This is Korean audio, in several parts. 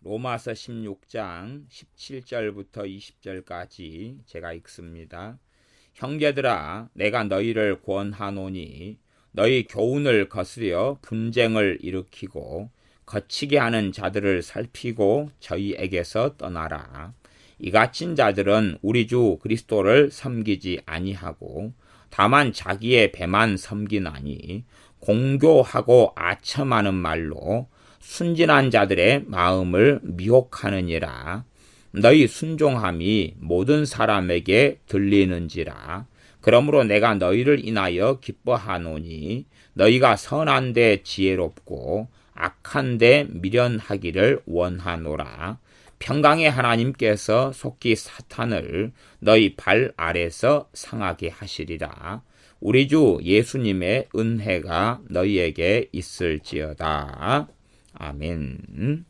로마서 16장 17절부터 20절까지 제가 읽습니다. 형제들아, 내가 너희를 권하노니 너희 교훈을 거스려 분쟁을 일으키고 거치게 하는 자들을 살피고 저희에게서 떠나라. 이같은 자들은 우리 주 그리스도를 섬기지 아니하고 다만 자기의 배만 섬기나니 공교하고 아첨하는 말로 순진한 자들의 마음을 미혹하느니라. 너희 순종함이 모든 사람에게 들리는지라. 그러므로 내가 너희를 인하여 기뻐하노니 너희가 선한 데 지혜롭고 악한 데 미련하기를 원하노라. 평강의 하나님께서 속히 사탄을 너희 발 아래서 상하게 하시리라. 우리 주 예수님의 은혜가 너희에게 있을지어다. 아멘.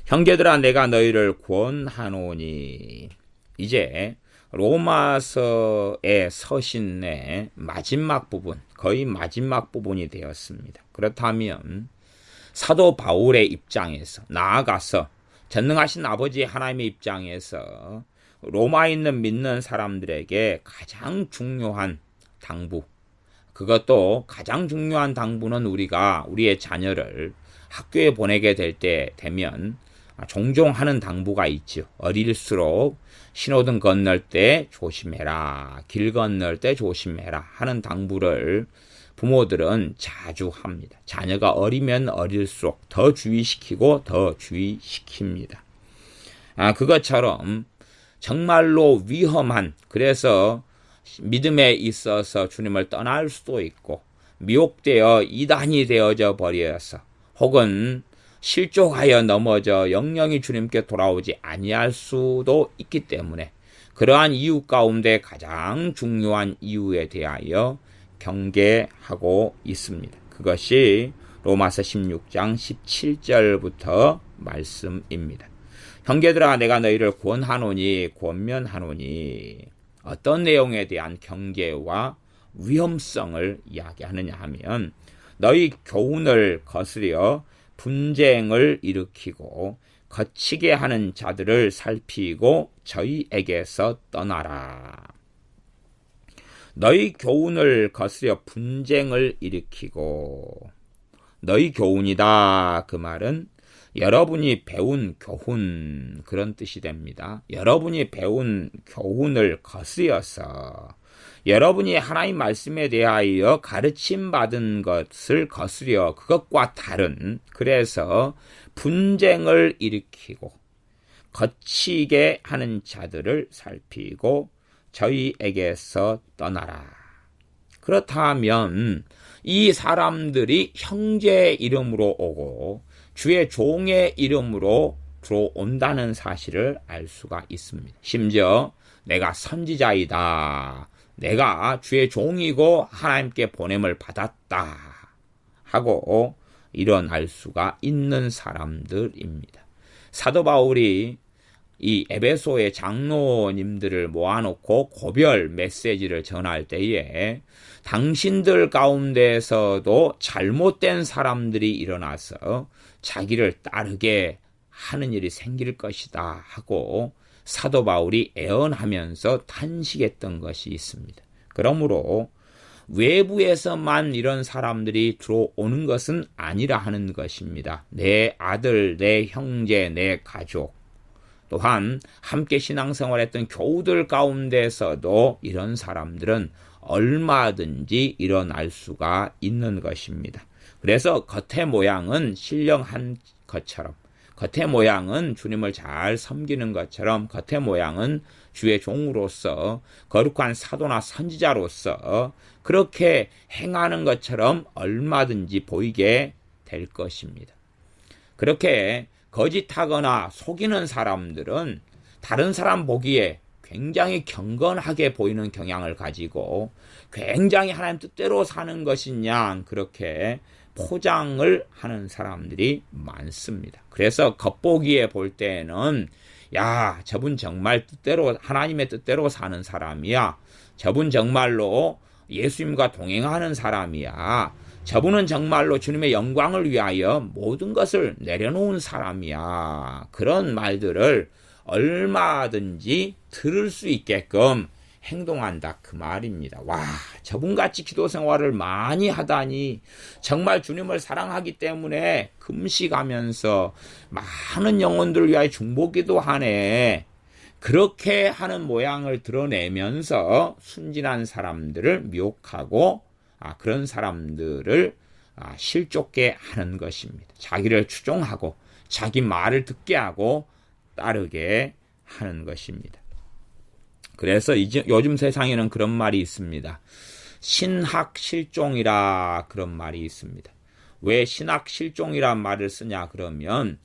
형제들아, 내가 너희를 권하노니. 이제 로마서의 서신의 마지막 부분, 거의 마지막 부분이 되었습니다. 그렇다면 사도 바울의 입장에서, 나아가서 전능하신 아버지 하나님의 입장에서 로마에 있는 믿는 사람들에게 가장 중요한 당부, 그것도 가장 중요한 당부는 우리가 우리의 자녀를 학교에 보내게 될 때 되면 종종 하는 당부가 있죠. 어릴수록 신호등 건널 때 조심해라, 길 건널 때 조심해라 하는 당부를 부모들은 자주 합니다. 자녀가 어리면 어릴수록 더 주의시키고 더 주의시킵니다. 그것처럼 정말로 위험한, 그래서 믿음에 있어서 주님을 떠날 수도 있고 미혹되어 이단이 되어져 버려서 혹은 실족하여 넘어져 영영이 주님께 돌아오지 아니할 수도 있기 때문에 그러한 이유 가운데 가장 중요한 이유에 대하여 경계하고 있습니다. 그것이 로마서 16장 17절부터 말씀입니다. 형제들아, 내가 너희를 권하노니, 권면하노니. 어떤 내용에 대한 경계와 위험성을 이야기하느냐 하면 너희 교훈을 거스려 분쟁을 일으키고 거치게 하는 자들을 살피고 저희에게서 떠나라. 너희 교훈을 거스려 분쟁을 일으키고, 너희 교훈이다, 그 말은 여러분이 배운 교훈, 그런 뜻이 됩니다. 여러분이 배운 교훈을 거스려서 여러분이 하나님 말씀에 대하여 가르침 받은 것을 거스려 그것과 다른, 그래서 분쟁을 일으키고 거치게 하는 자들을 살피고 저희에게서 떠나라. 그렇다면 이 사람들이 형제의 이름으로 오고 주의 종의 이름으로 들어온다는 사실을 알 수가 있습니다. 심지어 내가 선지자이다, 내가 주의 종이고 하나님께 보냄을 받았다 하고 일어날 수가 있는 사람들입니다. 사도 바울이 이 에베소의 장로님들을 모아놓고 고별 메시지를 전할 때에 당신들 가운데서도 잘못된 사람들이 일어나서 자기를 따르게 하는 일이 생길 것이다 하고 사도 바울이 애언하면서 탄식했던 것이 있습니다. 그러므로 외부에서만 이런 사람들이 들어오는 것은 아니라 하는 것입니다. 내 아들, 내 형제, 내 가족, 또한 함께 신앙생활했던 교우들 가운데서도 이런 사람들은 얼마든지 일어날 수가 있는 것입니다. 그래서 겉의 모양은 신령한 것처럼, 겉의 모양은 주님을 잘 섬기는 것처럼, 겉의 모양은 주의 종으로서 거룩한 사도나 선지자로서 그렇게 행하는 것처럼 얼마든지 보이게 될 것입니다. 그렇게 거짓하거나 속이는 사람들은 다른 사람 보기에 굉장히 경건하게 보이는 경향을 가지고 굉장히 하나님 뜻대로 사는 것이냐, 그렇게 포장을 하는 사람들이 많습니다. 그래서 겉보기에 볼 때는 야, 저분 정말 뜻대로, 하나님의 뜻대로 사는 사람이야, 저분 정말로 예수님과 동행하는 사람이야, 저분은 정말로 주님의 영광을 위하여 모든 것을 내려놓은 사람이야. 그런 말들을 얼마든지 들을 수 있게끔 행동한다. 그 말입니다. 와, 저분같이 기도 생활을 많이 하다니 정말 주님을 사랑하기 때문에 금식하면서 많은 영혼들을 위하여 중보기도 하네. 그렇게 하는 모양을 드러내면서 순진한 사람들을 미혹하고 그런 사람들을 실족게 하는 것입니다. 자기를 추종하고 자기 말을 듣게 하고 따르게 하는 것입니다. 그래서 요즘 세상에는 그런 말이 있습니다. 신학실종이라 그런 말이 있습니다. 왜 신학실종이란 말을 쓰냐 그러면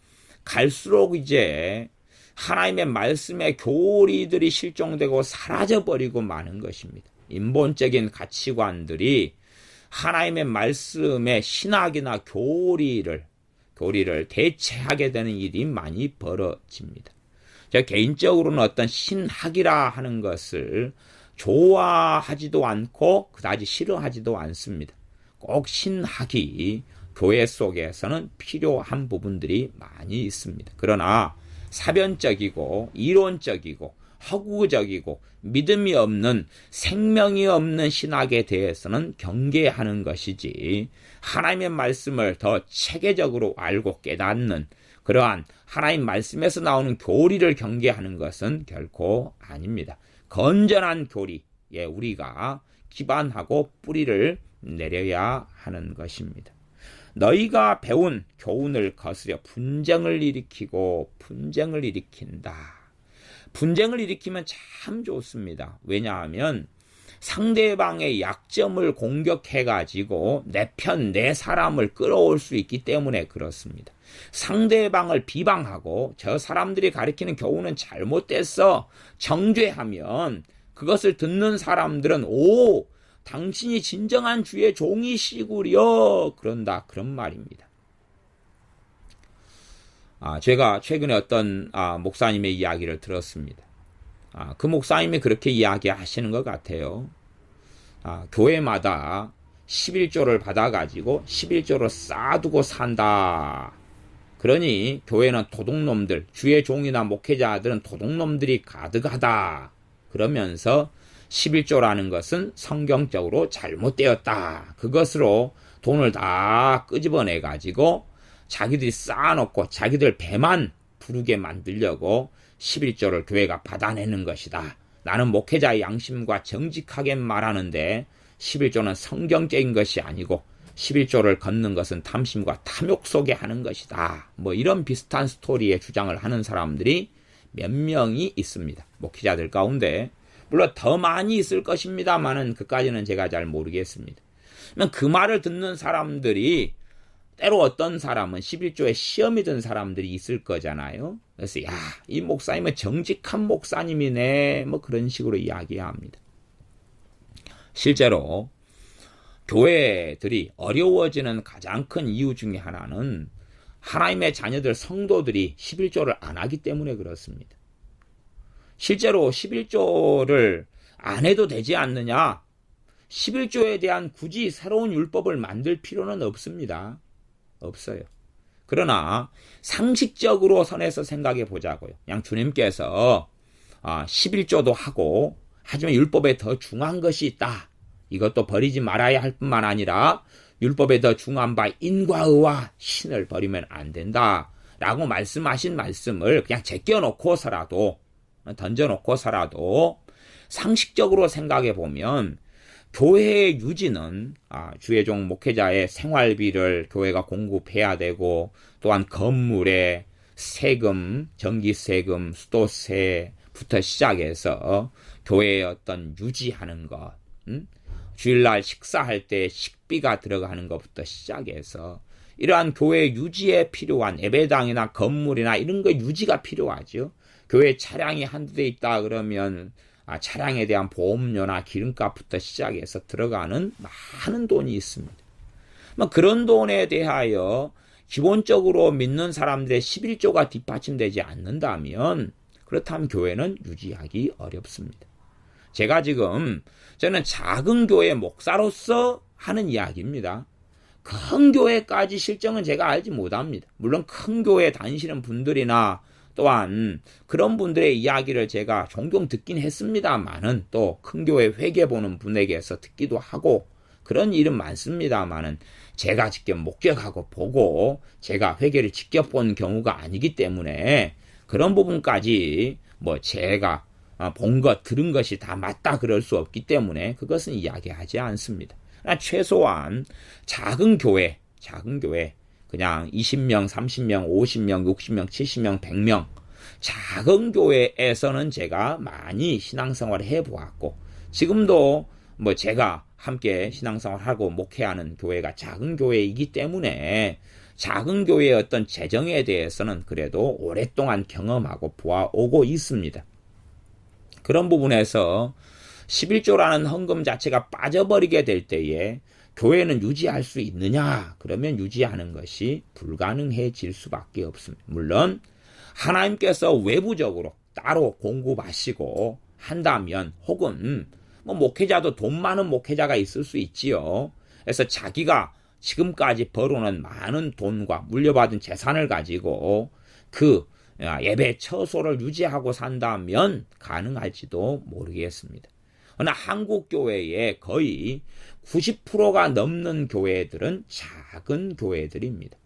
갈수록 이제 하나님의 말씀의 교리들이 실종되고 사라져버리고 마는 것입니다. 인본적인 가치관들이 하나님의 말씀의 신학이나 교리를 대체하게 되는 일이 많이 벌어집니다. 제가 개인적으로는 어떤 신학이라 하는 것을 좋아하지도 않고 그다지 싫어하지도 않습니다. 꼭 신학이 교회 속에서는 필요한 부분들이 많이 있습니다. 그러나 사변적이고 이론적이고 허구적이고 믿음이 없는 생명이 없는 신학에 대해서는 경계하는 것이지 하나님의 말씀을 더 체계적으로 알고 깨닫는 그러한 하나님 말씀에서 나오는 교리를 경계하는 것은 결코 아닙니다. 건전한 교리에 우리가 기반하고 뿌리를 내려야 하는 것입니다. 너희가 배운 교훈을 거스려 분쟁을 일으키고 분쟁을 일으킨다. 분쟁을 일으키면 참 좋습니다. 왜냐하면 상대방의 약점을 공격해가지고 내 편, 내 사람을 끌어올 수 있기 때문에 그렇습니다. 상대방을 비방하고 저 사람들이 가리키는 교훈은 잘못됐어 정죄하면 그것을 듣는 사람들은 오, 당신이 진정한 주의 종이시구려 그런다 그런 말입니다. 제가 최근에 어떤 목사님의 이야기를 들었습니다. 그 목사님이 그렇게 이야기하시는 것 같아요. 교회마다 11조를 받아가지고 11조를 쌓아두고 산다. 그러니 교회는 도둑놈들, 주의 종이나 목회자들은 도둑놈들이 가득하다. 그러면서 11조라는 것은 성경적으로 잘못되었다. 그것으로 돈을 다 끄집어내가지고 자기들이 쌓아놓고 자기들 배만 부르게 만들려고 11조를 교회가 받아내는 것이다. 나는 목회자의 양심과 정직하게 말하는데 11조는 성경적인 것이 아니고 11조를 걷는 것은 탐심과 탐욕 속에 하는 것이다. 뭐 이런 비슷한 스토리의 주장을 하는 사람들이 몇 명이 있습니다. 목회자들 가운데. 물론 더 많이 있을 것입니다만은 그까지는 제가 잘 모르겠습니다. 그 말을 듣는 사람들이 때로 어떤 사람은 11조에 시험이 든 사람들이 있을 거잖아요. 그래서 이 목사님은 정직한 목사님이네 뭐 그런 식으로 이야기합니다. 실제로 교회들이 어려워지는 가장 큰 이유 중에 하나는 하나님의 자녀들 성도들이 11조를 안 하기 때문에 그렇습니다. 실제로 11조를 안 해도 되지 않느냐? 11조에 대한 굳이 새로운 율법을 만들 필요는 없습니다. 없어요. 그러나 상식적으로 선에서 생각해 보자고요. 그냥 주님께서 11조도 하고 하지만 율법에 더 중요한 것이 있다. 이것도 버리지 말아야 할 뿐만 아니라 율법에 더 중요한 바 인과 의와 신을 버리면 안 된다. 라고 말씀하신 말씀을 그냥 제껴놓고서라도 던져놓고서라도 상식적으로 생각해 보면 교회의 유지는 주의 종 목회자의 생활비를 교회가 공급해야 되고 또한 건물에 세금, 전기세금, 수도세부터 시작해서 교회의 어떤 유지하는 것, 주일날 식사할 때 식비가 들어가는 것부터 시작해서 이러한 교회 유지에 필요한 예배당이나 건물이나 이런 거 유지가 필요하죠. 교회 차량이 한두 대 있다 그러면 차량에 대한 보험료나 기름값부터 시작해서 들어가는 많은 돈이 있습니다. 그런 돈에 대하여 기본적으로 믿는 사람들의 11조가 뒷받침되지 않는다면 그렇다면 교회는 유지하기 어렵습니다. 저는 작은 교회 목사로서 하는 이야기입니다. 큰 교회까지 실정은 제가 알지 못합니다. 물론 큰 교회 다니시는 분들이나 또한 그런 분들의 이야기를 제가 종종 듣긴 했습니다만은 또 큰 교회 회개 보는 분에게서 듣기도 하고 그런 일은 많습니다만은 제가 직접 목격하고 보고 제가 회개를 직접 본 경우가 아니기 때문에 그런 부분까지 뭐 제가 본 것, 들은 것이 다 맞다 그럴 수 없기 때문에 그것은 이야기하지 않습니다. 최소한 작은 교회, 그냥 20명, 30명, 50명, 60명, 70명, 100명 작은 교회에서는 제가 많이 신앙생활을 해보았고 지금도 뭐 제가 함께 신앙생활하고 목회하는 교회가 작은 교회이기 때문에 작은 교회의 어떤 재정에 대해서는 그래도 오랫동안 경험하고 보아오고 있습니다. 그런 부분에서 11조라는 헌금 자체가 빠져버리게 될 때에 교회는 유지할 수 있느냐? 그러면 유지하는 것이 불가능해질 수밖에 없습니다. 물론 하나님께서 외부적으로 따로 공급하시고 한다면 혹은 뭐 목회자도 돈 많은 목회자가 있을 수 있지요. 그래서 자기가 지금까지 벌어놓은 많은 돈과 물려받은 재산을 가지고 그 예배 처소를 유지하고 산다면 가능할지도 모르겠습니다. 그러나 한국 교회의 거의 90%가 넘는 교회들은 작은 교회들입니다.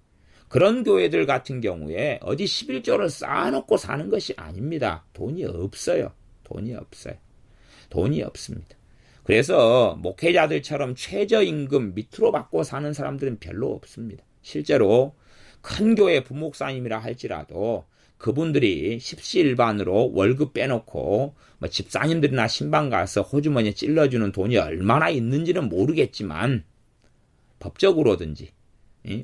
그런 교회들 같은 경우에 어디 11조를 쌓아놓고 사는 것이 아닙니다. 돈이 없어요. 돈이 없습니다. 그래서 목회자들처럼 최저임금 밑으로 받고 사는 사람들은 별로 없습니다. 실제로 큰 교회 부목사님이라 할지라도 그분들이 십시일반으로 월급 빼놓고 뭐 집사님들이나 신방 가서 호주머니에 찔러주는 돈이 얼마나 있는지는 모르겠지만 법적으로든지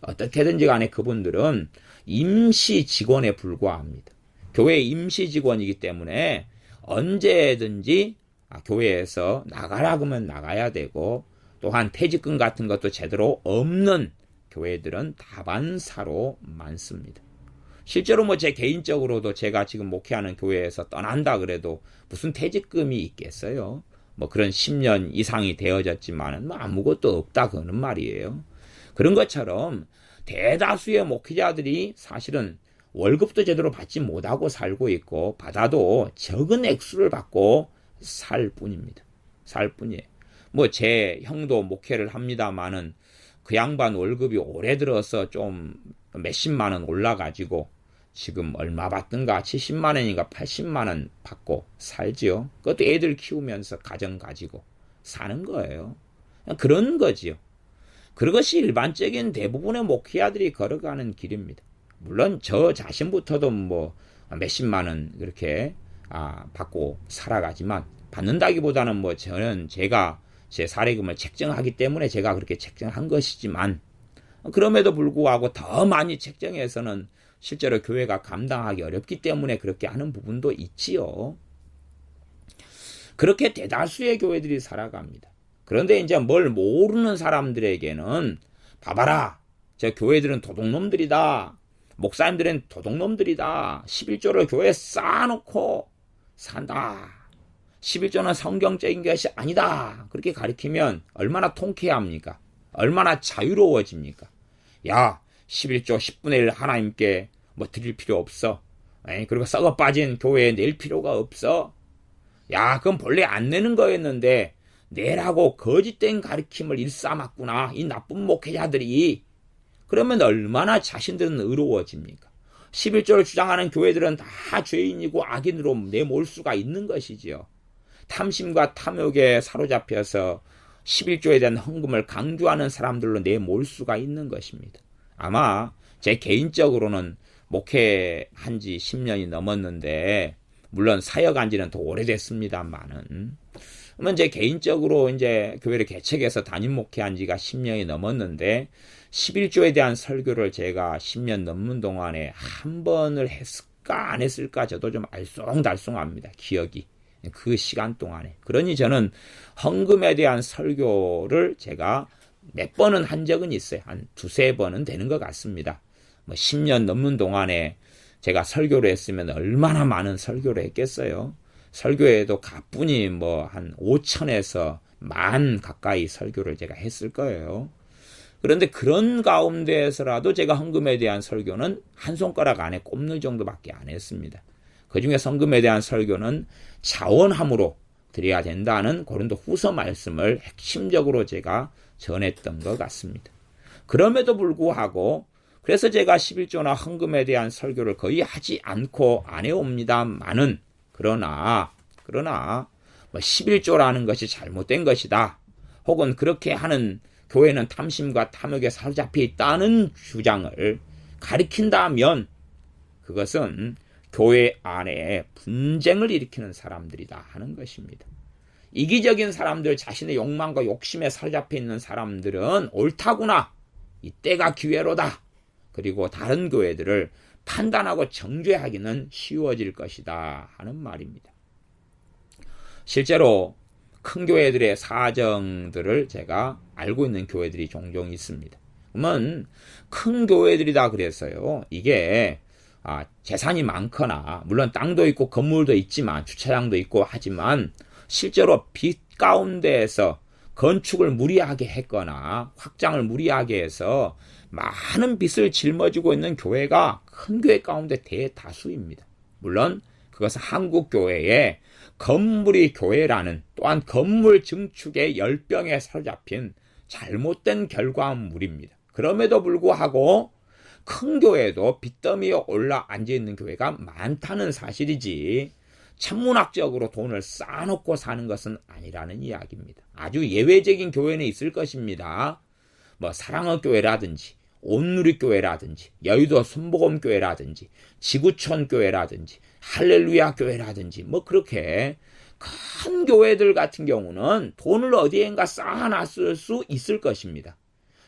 어떻게든지 간에 그분들은 임시 직원에 불과합니다. 교회 임시 직원이기 때문에 언제든지 교회에서 나가라 그러면 나가야 되고 또한 퇴직금 같은 것도 제대로 없는 교회들은 다반사로 많습니다. 실제로 뭐 제 개인적으로도 제가 지금 목회하는 교회에서 떠난다 그래도 무슨 퇴직금이 있겠어요? 뭐 그런 10년 이상이 되어졌지만은 뭐 아무것도 없다 그러는 말이에요. 그런 것처럼 대다수의 목회자들이 사실은 월급도 제대로 받지 못하고 살고 있고 받아도 적은 액수를 받고 살 뿐입니다. 살 뿐이에요. 뭐 제 형도 목회를 합니다마는 그 양반 월급이 올해 들어서 좀 몇십만 원 올라가지고 지금 얼마 받든가 70만 원인가 80만 원 받고 살지요. 그것도 애들 키우면서 가정 가지고 사는 거예요. 그런 거지요. 그것이 일반적인 대부분의 목회자들이 걸어가는 길입니다. 물론 저 자신부터도 뭐 몇십만 원 그렇게 받고 살아가지만 받는다기보다는 뭐 저는 제가 제 사례금을 책정하기 때문에 제가 그렇게 책정한 것이지만 그럼에도 불구하고 더 많이 책정해서는 실제로 교회가 감당하기 어렵기 때문에 그렇게 하는 부분도 있지요. 그렇게 대다수의 교회들이 살아갑니다. 그런데 이제 뭘 모르는 사람들에게는 봐봐라. 저 교회들은 도둑놈들이다. 목사님들은 도둑놈들이다. 11조를 교회에 쌓아놓고 산다. 11조는 성경적인 것이 아니다. 그렇게 가리키면 얼마나 통쾌합니까? 얼마나 자유로워집니까? 야, 11조 10분의 1 하나님께 뭐 드릴 필요 없어. 그리고 썩어 빠진 교회에 낼 필요가 없어. 야, 그건 본래 안 내는 거였는데 내라고 거짓된 가르침을 일삼았구나. 이 나쁜 목회자들이. 그러면 얼마나 자신들은 의로워집니까? 11조를 주장하는 교회들은 다 죄인이고 악인으로 내몰 수가 있는 것이지요. 탐심과 탐욕에 사로잡혀서 11조에 대한 헌금을 강조하는 사람들로 내몰 수가 있는 것입니다. 아마 제 개인적으로는 목회한 지 10년이 넘었는데 물론 사역한 지는 더 오래됐습니다만은 그러면 제 개인적으로 이제 교회를 개척해서 담임 목회한 지가 10년이 넘었는데 11조에 대한 설교를 제가 10년 넘는 동안에 한 번을 했을까 안 했을까 저도 좀 알쏭달쏭합니다. 기억이. 그 시간 동안에. 그러니 저는 헌금에 대한 설교를 제가 몇 번은 한 적은 있어요. 한 두세 번은 되는 것 같습니다. 뭐 10년 넘는 동안에 제가 설교를 했으면 얼마나 많은 설교를 했겠어요. 설교에도 가뿐히 뭐 한 5천에서 10,000 가까이 설교를 제가 했을 거예요. 그런데 그런 가운데에서라도 제가 헌금에 대한 설교는 한 손가락 안에 꼽는 정도밖에 안 했습니다. 그중에 헌금에 대한 설교는 자원함으로 드려야 된다는 고린도 후서 말씀을 핵심적으로 제가 전했던 것 같습니다. 그럼에도 불구하고 그래서 제가 11조나 헌금에 대한 설교를 거의 하지 않고 안 해옵니다만은 그러나 11조라는 것이 잘못된 것이다. 혹은 그렇게 하는 교회는 탐심과 탐욕에 사로잡혀 있다는 주장을 가리킨다면 그것은 교회 안에 분쟁을 일으키는 사람들이다 하는 것입니다. 이기적인 사람들, 자신의 욕망과 욕심에 사로잡혀 있는 사람들은 옳다구나, 이때가 기회로다, 그리고 다른 교회들을 판단하고 정죄하기는 쉬워질 것이다 하는 말입니다. 실제로 큰 교회들의 사정들을 제가 알고 있는 교회들이 종종 있습니다. 그러면 큰 교회들이다 그래서요, 이게 재산이 많거나 물론 땅도 있고 건물도 있지만 주차장도 있고 하지만 실제로 빚 가운데에서 건축을 무리하게 했거나 확장을 무리하게 해서 많은 빚을 짊어지고 있는 교회가 큰 교회 가운데 대다수입니다. 물론 그것은 한국 교회의 건물이 교회라는 또한 건물 증축의 열병에 사로잡힌 잘못된 결과물입니다. 그럼에도 불구하고 큰 교회도 빚더미에 올라 앉아있는 교회가 많다는 사실이지 천문학적으로 돈을 쌓아놓고 사는 것은 아니라는 이야기입니다. 아주 예외적인 교회는 있을 것입니다. 사랑의 교회라든지 온누리 교회라든지 여의도 순복음 교회라든지 지구촌 교회라든지 할렐루야 교회라든지 그렇게 큰 교회들 같은 경우는 돈을 어디엔가 쌓아놨을 수 있을 것입니다.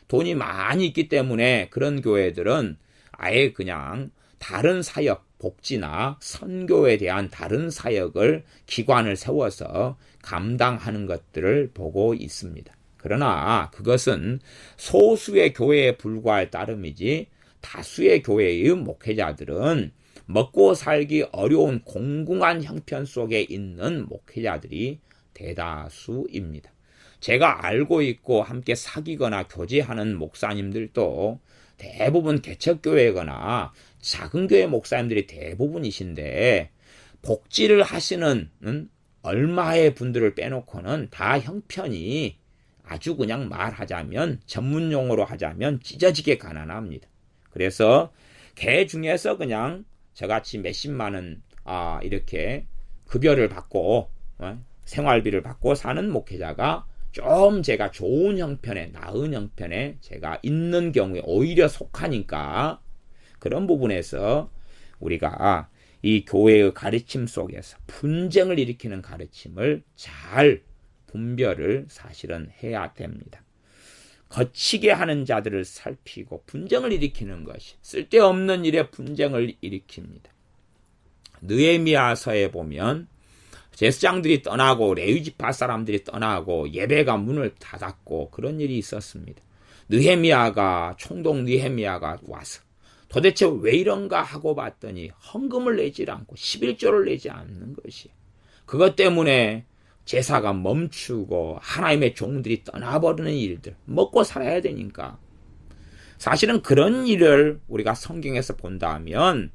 돈이 많이 있기 때문에 그런 교회들은 아예 그냥 다른 사역, 복지나 선교에 대한 다른 사역을 기관을 세워서 감당하는 것들을 보고 있습니다. 그러나 그것은 소수의 교회에 불과할 따름이지 다수의 교회의 목회자들은 먹고 살기 어려운 공공한 형편 속에 있는 목회자들이 대다수입니다. 제가 알고 있고 함께 사귀거나 교제하는 목사님들도 대부분 개척교회거나 작은 교회 목사님들이 대부분이신데 복지를 하시는 얼마의 분들을 빼놓고는 다 형편이 아주 그냥 말하자면 전문용어로 하자면 찢어지게 가난합니다. 그래서 개 중에서 그냥 저같이 몇십만 원 이렇게 급여를 받고 생활비를 받고 사는 목회자가 좀 제가 좋은 형편에 나은 형편에 제가 있는 경우에 오히려 속하니까 그런 부분에서 우리가 이 교회의 가르침 속에서 분쟁을 일으키는 가르침을 잘 분별을 사실은 해야 됩니다. 거치게 하는 자들을 살피고 분쟁을 일으키는 것이 쓸데없는 일에 분쟁을 일으킵니다. 느헤미야서에 보면 제사장들이 떠나고 레위지파 사람들이 떠나고 예배가 문을 닫았고 그런 일이 있었습니다. 느헤미야가 총독 느헤미야가 와서 도대체 왜 이런가 하고 봤더니 헌금을 내지 않고 11조를 내지 않는 것이 그것 때문에 제사가 멈추고 하나님의 종들이 떠나버리는 일들 먹고 살아야 되니까 사실은 그런 일을 우리가 성경에서 본다면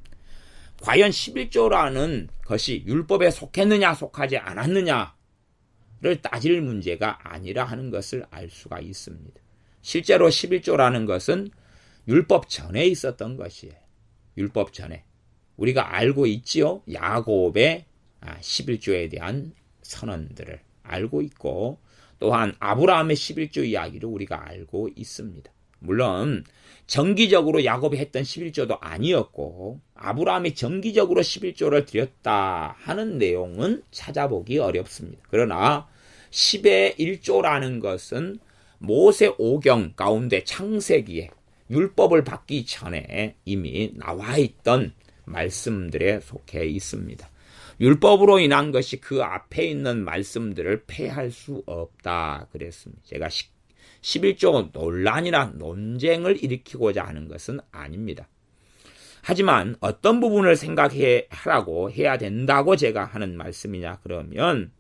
과연 11조라는 것이 율법에 속했느냐 속하지 않았느냐를 따질 문제가 아니라 하는 것을 알 수가 있습니다. 실제로 11조라는 것은 율법 전에 있었던 것이에요. 율법 전에. 우리가 알고 있지요. 야곱의 11조에 대한 선언들을 알고 있고 또한 아브라함의 11조 이야기를 우리가 알고 있습니다. 물론 정기적으로 야곱이 했던 11조도 아니었고 아브라함이 정기적으로 11조를 드렸다 하는 내용은 찾아보기 어렵습니다. 그러나 10의 1조라는 것은 모세 오경 가운데 창세기에 율법을 받기 전에 이미 나와 있던 말씀들에 속해 있습니다. 율법으로 인한 것이 그 앞에 있는 말씀들을 폐할 수 없다 그랬습니다. 제가 11조 논란이나 논쟁을 일으키고자 하는 것은 아닙니다. 하지만 어떤 부분을 생각하라고 해야 된다고 제가 하는 말씀이냐 그러면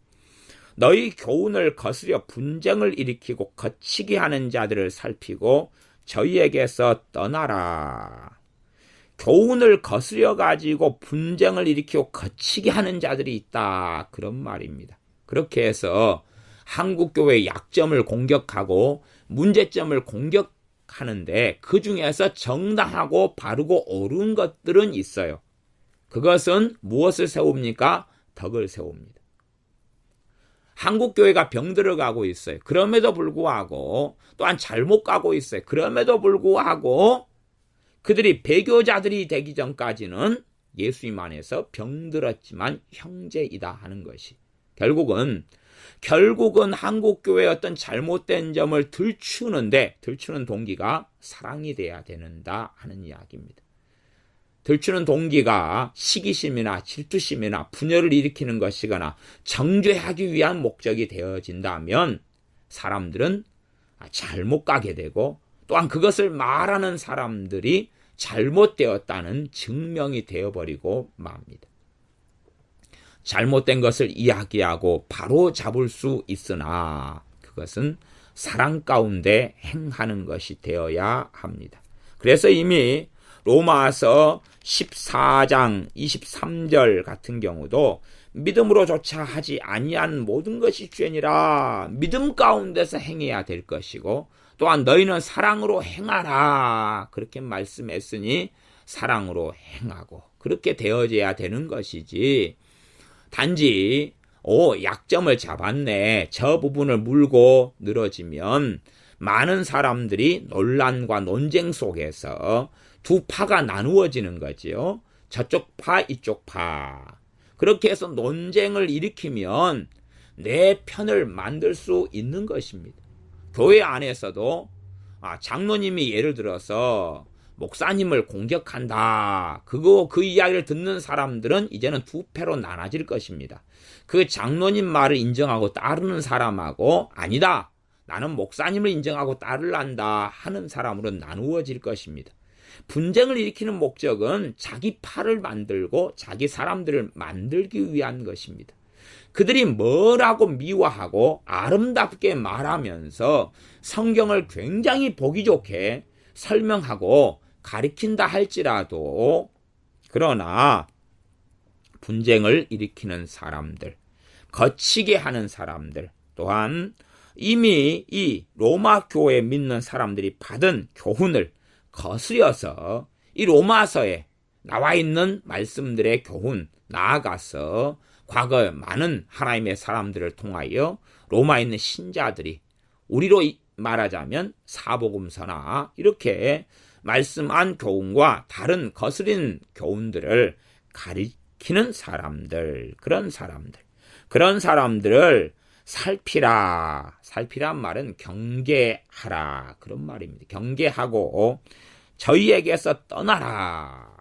너희 교훈을 거스려 분쟁을 일으키고 거치게 하는 자들을 살피고 저희에게서 떠나라. 교훈을 거스려 가지고 분쟁을 일으키고 거치게 하는 자들이 있다. 그런 말입니다. 그렇게 해서 한국교회의 약점을 공격하고 문제점을 공격하는데 그 중에서 정당하고 바르고 옳은 것들은 있어요. 그것은 무엇을 세웁니까? 덕을 세웁니다. 한국교회가 병들어가고 있어요. 그럼에도 불구하고 또한 잘못 가고 있어요. 그럼에도 불구하고 그들이 배교자들이 되기 전까지는 예수님 안에서 병들었지만 형제이다 하는 것이 결국은 한국교회의 어떤 잘못된 점을 들추는 동기가 사랑이 돼야 되는다 하는 이야기입니다. 들추는 동기가 시기심이나 질투심이나 분열을 일으키는 것이거나 정죄하기 위한 목적이 되어진다면 사람들은 잘못 가게 되고 또한 그것을 말하는 사람들이 잘못되었다는 증명이 되어버리고 맙니다. 잘못된 것을 이야기하고 바로 잡을 수 있으나 그것은 사랑 가운데 행하는 것이 되어야 합니다. 그래서 이미 로마서 14장 23절 같은 경우도 믿음으로조차 하지 아니한 모든 것이 죄니라. 믿음 가운데서 행해야 될 것이고 또한 너희는 사랑으로 행하라. 그렇게 말씀했으니 사랑으로 행하고 그렇게 되어져야 되는 것이지 단지 약점을 잡았네. 저 부분을 물고 늘어지면 많은 사람들이 논란과 논쟁 속에서 두 파가 나누어지는 거지요. 저쪽 파, 이쪽 파. 그렇게 해서 논쟁을 일으키면 내 편을 만들 수 있는 것입니다. 교회 안에서도 장로님이 예를 들어서 목사님을 공격한다. 그 이야기를 듣는 사람들은 이제는 두 패로 나눠질 것입니다. 그 장로님 말을 인정하고 따르는 사람하고 아니다. 나는 목사님을 인정하고 따르란다 하는 사람으로 나누어질 것입니다. 분쟁을 일으키는 목적은 자기 파를 만들고 자기 사람들을 만들기 위한 것입니다. 그들이 뭐라고 미워하고 아름답게 말하면서 성경을 굉장히 보기 좋게 설명하고 가리킨다 할지라도 그러나 분쟁을 일으키는 사람들, 거치게 하는 사람들 또한 이미 이 로마 교회에 믿는 사람들이 받은 교훈을 거스려서 이 로마서에 나와 있는 말씀들의 교훈 나아가서 과거 많은 하나님의 사람들을 통하여 로마에 있는 신자들이 우리로 말하자면 사복음서나 이렇게 말씀한 교훈과 다른 거스린 교훈들을 가리키는 사람들, 그런 사람들을 살피란 말은 경계하라 그런 말입니다. 경계하고 저희에게서 떠나라.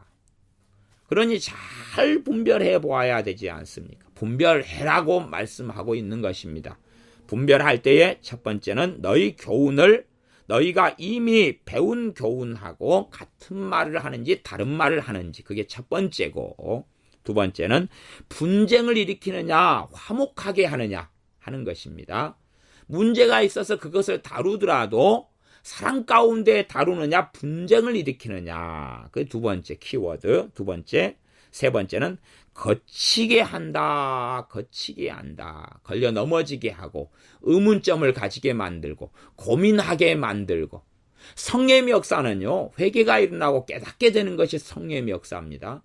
그러니 잘 분별해 보아야 되지 않습니까? 분별해라고 말씀하고 있는 것입니다. 분별할 때에 첫 번째는 너희 교훈을 너희가 이미 배운 교훈하고 같은 말을 하는지 다른 말을 하는지 그게 첫 번째고 두 번째는 분쟁을 일으키느냐 화목하게 하느냐 하는 것입니다. 문제가 있어서 그것을 다루더라도 사랑 가운데 다루느냐 분쟁을 일으키느냐 그 두 번째 키워드 두 번째 세 번째는 거치게 한다 걸려 넘어지게 하고 의문점을 가지게 만들고 고민하게 만들고 성령의 역사는요 회개가 일어나고 깨닫게 되는 것이 성령의 역사입니다.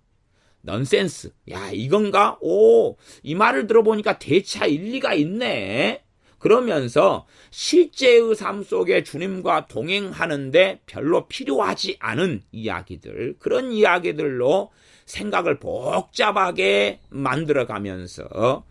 넌센스 야 이건가? 이 말을 들어보니까 대차 일리가 있네. 그러면서 실제의 삶 속에 주님과 동행하는데 별로 필요하지 않은 이야기들 그런 이야기들로 생각을 복잡하게 만들어가면서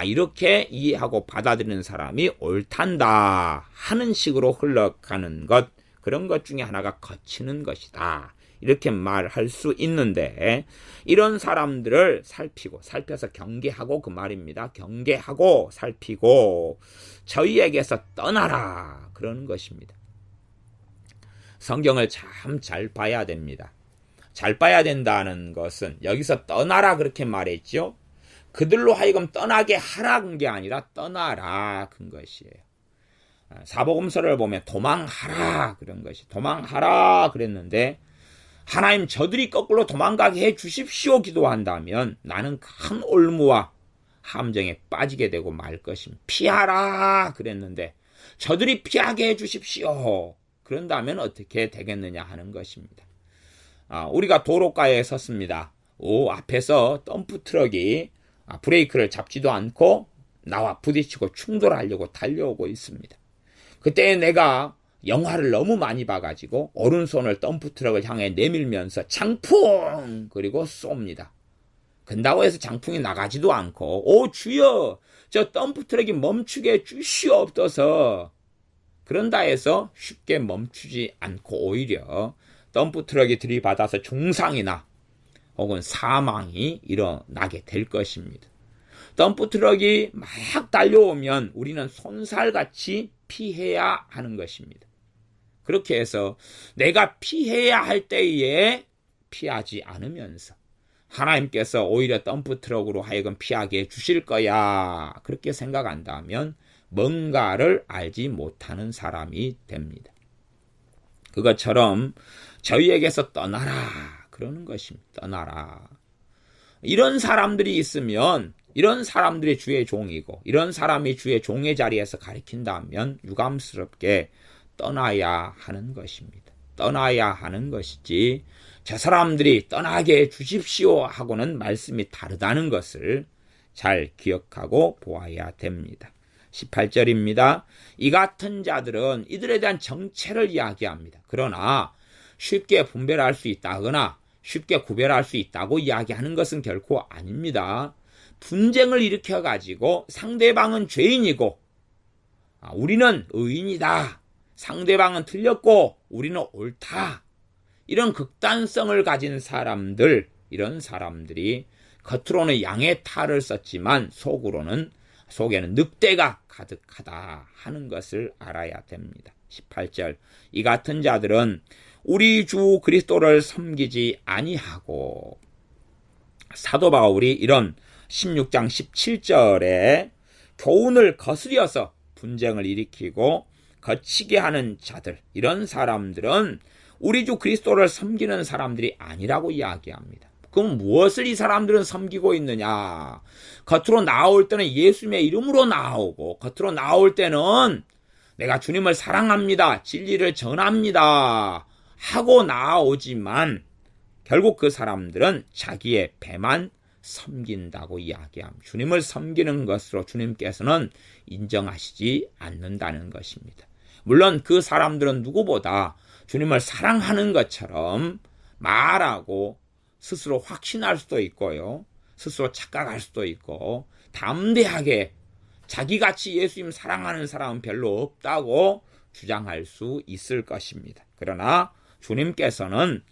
이렇게 이해하고 받아들이는 사람이 옳단다 하는 식으로 흘러가는 것 그런 것 중에 하나가 거치는 것이다. 이렇게 말할 수 있는데 이런 사람들을 살펴서 경계하고 그 말입니다. 경계하고 살피고 저희에게서 떠나라 그러는 것입니다. 성경을 참 잘 봐야 됩니다. 잘 봐야 된다는 것은 여기서 떠나라 그렇게 말했죠. 그들로 하여금 떠나게 하라 큰 게 아니라 떠나라 큰 것이에요. 사복음서를 보면 도망하라 그런 것이 도망하라 그랬는데 하나님 저들이 거꾸로 도망가게 해 주십시오 기도한다면 나는 큰 올무와 함정에 빠지게 되고 말 것입니다. 피하라 그랬는데 저들이 피하게 해 주십시오. 그런다면 어떻게 되겠느냐 하는 것입니다. 우리가 도로가에 섰습니다. 앞에서 덤프트럭이 브레이크를 잡지도 않고 나와 부딪히고 충돌하려고 달려오고 있습니다. 그때 내가 영화를 너무 많이 봐가지고 오른손을 덤프트럭을 향해 내밀면서 장풍 그리고 쏩니다. 근다고 해서 장풍이 나가지도 않고 주여 저 덤프트럭이 멈추게 해 주시옵소서. 그런다 해서 쉽게 멈추지 않고 오히려 덤프트럭이 들이받아서 중상이나 혹은 사망이 일어나게 될 것입니다. 덤프트럭이 막 달려오면 우리는 손살같이 피해야 하는 것입니다. 그렇게 해서 내가 피해야 할 때에 피하지 않으면서 하나님께서 오히려 덤프트럭으로 하여금 피하게 해주실 거야 그렇게 생각한다면 뭔가를 알지 못하는 사람이 됩니다. 그것처럼 저희에게서 떠나라 그러는 것입니다. 떠나라. 이런 사람들이 있으면 이런 사람들이 주의 종이고 이런 사람이 주의 종의 자리에서 가리킨다면 유감스럽게 떠나야 하는 것입니다. 떠나야 하는 것이지 저 사람들이 떠나게 해주십시오 하고는 말씀이 다르다는 것을 잘 기억하고 보아야 됩니다. 18절입니다. 이 같은 자들은 이들에 대한 정체를 이야기합니다. 그러나 쉽게 분별할 수 있다거나 쉽게 구별할 수 있다고 이야기하는 것은 결코 아닙니다. 분쟁을 일으켜가지고 상대방은 죄인이고 우리는 의인이다. 상대방은 틀렸고 우리는 옳다. 이런 극단성을 가진 사람들, 이런 사람들이 겉으로는 양의 탈을 썼지만 속에는 늑대가 가득하다 하는 것을 알아야 됩니다. 18절 이 같은 자들은 우리 주 그리스도를 섬기지 아니하고 사도 바울이 이런 16장 17절에 교훈을 거스려서 분쟁을 일으키고 거치게 하는 자들 이런 사람들은 우리 주 그리스도를 섬기는 사람들이 아니라고 이야기합니다. 그럼 무엇을 이 사람들은 섬기고 있느냐? 겉으로 나올 때는 예수님의 이름으로 나오고 겉으로 나올 때는 내가 주님을 사랑합니다. 진리를 전합니다. 하고 나오지만 결국 그 사람들은 자기의 배만 섬긴다고 이야기합니다. 주님을 섬기는 것으로 주님께서는 인정하시지 않는다는 것입니다. 물론 그 사람들은 누구보다 주님을 사랑하는 것처럼 말하고 스스로 확신할 수도 있고요. 스스로 착각할 수도 있고 담대하게 자기같이 예수님 사랑하는 사람은 별로 없다고 주장할 수 있을 것입니다. 그러나 주님께서는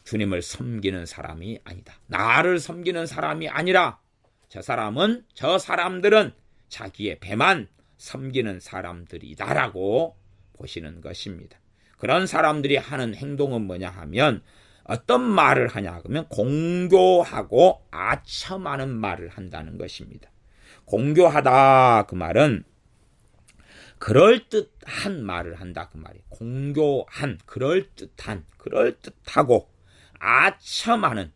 주님을 섬기는 사람이 아니다. 나를 섬기는 사람이 아니라 저 사람들은 자기의 배만 섬기는 사람들이다라고 보시는 것입니다. 그런 사람들이 하는 행동은 뭐냐 하면 어떤 말을 하냐 하면 공교하고 아첨하는 말을 한다는 것입니다. 공교하다 그 말은 그럴듯한 말을 한다 그 말이에요. 공교한, 그럴듯하고 아첨하는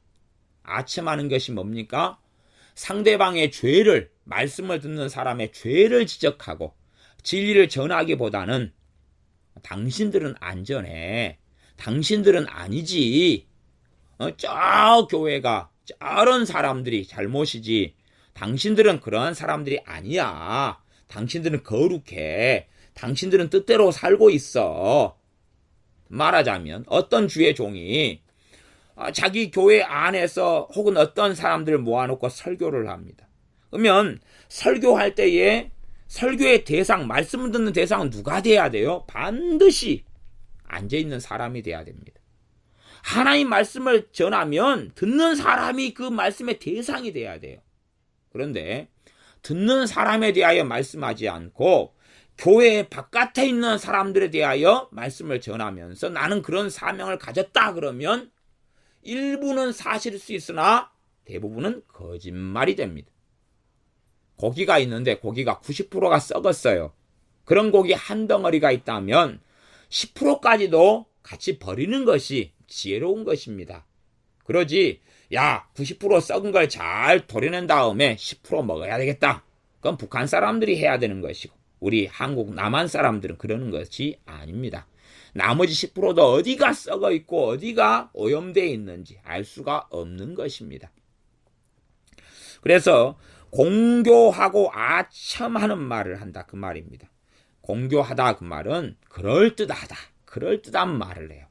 것이 뭡니까? 상대방의 죄를 말씀을 듣는 사람의 죄를 지적하고 진리를 전하기보다는 당신들은 안전해. 당신들은 아니지. 저 교회가 저런 사람들이 잘못이지. 당신들은 그러한 사람들이 아니야. 당신들은 거룩해. 당신들은 뜻대로 살고 있어. 말하자면 어떤 주의 종이 자기 교회 안에서 혹은 어떤 사람들을 모아놓고 설교를 합니다. 그러면 설교할 때에 설교의 대상, 말씀을 듣는 대상은 누가 돼야 돼요? 반드시 앉아있는 사람이 돼야 됩니다. 하나님 말씀을 전하면 듣는 사람이 그 말씀의 대상이 돼야 돼요. 그런데 듣는 사람에 대하여 말씀하지 않고 교회 바깥에 있는 사람들에 대하여 말씀을 전하면서 나는 그런 사명을 가졌다 그러면 일부는 사실일 수 있으나 대부분은 거짓말이 됩니다. 고기가 있는데 고기가 90%가 썩었어요. 그런 고기 한 덩어리가 있다면 10%까지도 같이 버리는 것이 지혜로운 것입니다. 그러지, 야, 90% 썩은 걸 잘 도려낸 다음에 10% 먹어야 되겠다. 그건 북한 사람들이 해야 되는 것이고, 우리 한국 남한 사람들은 그러는 것이 아닙니다. 나머지 10%도 어디가 썩어 있고 어디가 오염되어 있는지 알 수가 없는 것입니다. 그래서 공교하고 아첨하는 말을 한다, 그 말입니다. 공교하다, 그 말은 그럴듯하다, 그럴듯한 말을 해요.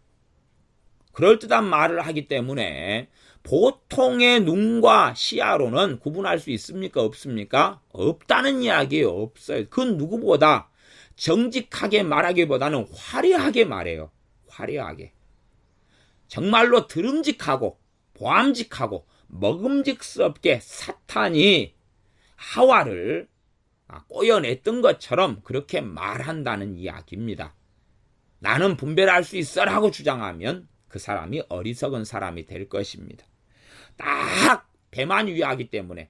그럴듯한 말을 하기 때문에 보통의 눈과 시야로는 구분할 수 있습니까? 없습니까? 없다는 이야기예요. 없어요. 그 누구보다 정직하게 말하기보다는 화려하게 말해요. 화려하게. 정말로 드름직하고 보암직하고 먹음직스럽게 사탄이 하와를 꼬여냈던 것처럼 그렇게 말한다는 이야기입니다. 나는 분별할 수 있어라고 주장하면 그 사람이 어리석은 사람이 될 것입니다. 딱 배만 위하기 때문에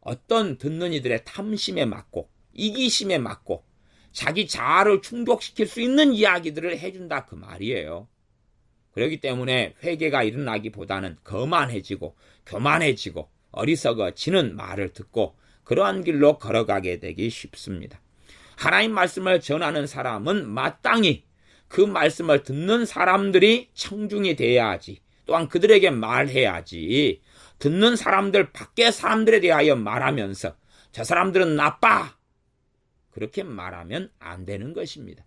어떤 듣는 이들의 탐심에 맞고 이기심에 맞고 자기 자아를 충족시킬 수 있는 이야기들을 해준다, 그 말이에요. 그렇기 때문에 회개가 일어나기보다는 거만해지고 교만해지고 어리석어지는 말을 듣고 그러한 길로 걸어가게 되기 쉽습니다. 하나님 말씀을 전하는 사람은 마땅히 그 말씀을 듣는 사람들이 청중이 돼야지, 또한 그들에게 말해야지, 듣는 사람들 밖의 사람들에 대하여 말하면서 저 사람들은 나빠, 그렇게 말하면 안 되는 것입니다.